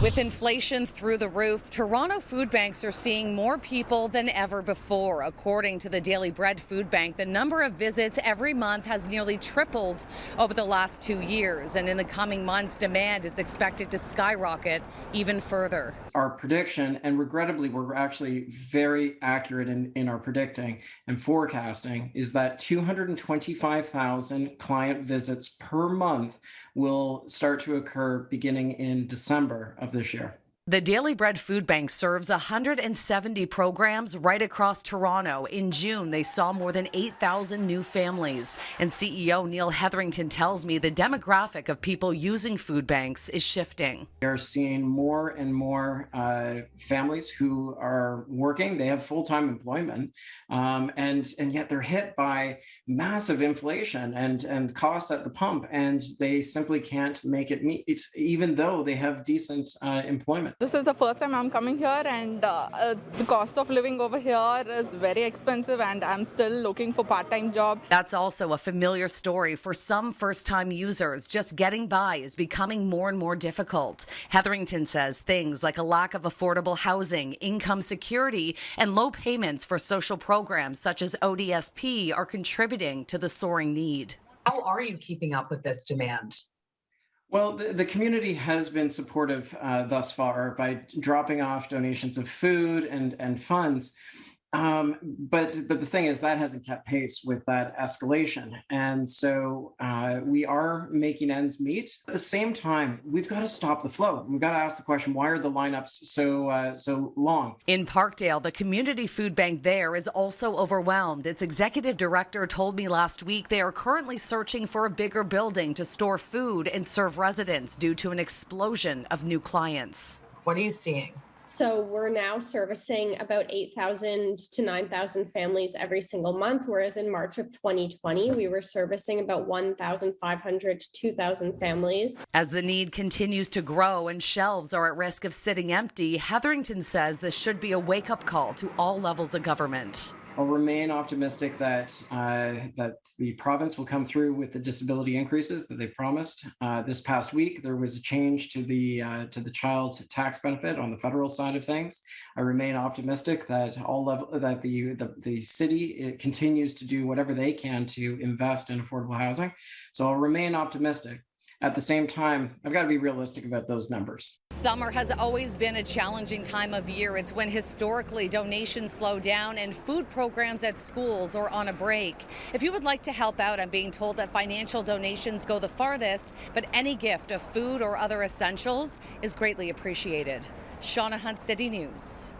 With inflation through the roof, Toronto food banks are seeing more people than ever before. According to the Daily Bread Food Bank, the number of visits every month has nearly tripled over the last 2 years. And in the coming months, demand is expected to skyrocket even further. Our prediction, and regrettably, we're actually very accurate in our predicting and forecasting, is that 225,000 client visits per month will start to occur beginning in December of this year. The Daily Bread Food Bank serves 170 programs right across Toronto. In June, they saw more than 8,000 new families. And CEO Neil Hetherington tells me the demographic of people using food banks is shifting. They're seeing more and more families who are working. They have full-time employment, and yet they're hit by massive inflation and costs at the pump, and they simply can't make it meet, even though they have decent employment. This is the first time I'm coming here, and the cost of living over here is very expensive, and I'm still looking for part-time job. That's also a familiar story for some first-time users. Just getting by is becoming more and more difficult. Hetherington says things like a lack of affordable housing, income security, and low payments for social programs such as ODSP are contributing to the soaring need. How are you keeping up with this demand? Well, the community has been supportive thus far by dropping off donations of food and funds. But the thing is that hasn't kept pace with that escalation. And so we are making ends meet. At the same time, we've got to stop the flow. We've got to ask the question, why are the lineups so long? In Parkdale, the community food bank there is also overwhelmed. Its executive director told me last week they are currently searching for a bigger building to store food and serve residents due to an explosion of new clients. What are you seeing? So we're now servicing about 8,000 to 9,000 families every single month, whereas in March of 2020, we were servicing about 1,500 to 2,000 families. As the need continues to grow and shelves are at risk of sitting empty, Hetherington says this should be a wake-up call to all levels of government. I'll remain optimistic that the province will come through with the disability increases that they promised. This past week, there was a change to the child tax benefit on the federal side of things. I remain optimistic that the city continues to do whatever they can to invest in affordable housing. So I'll remain optimistic. At the same time, I've got to be realistic about those numbers. Summer has always been a challenging time of year. It's when historically donations slow down and food programs at schools are on a break. If you would like to help out, I'm being told that financial donations go the farthest, but any gift of food or other essentials is greatly appreciated. Shauna Hunt, City News.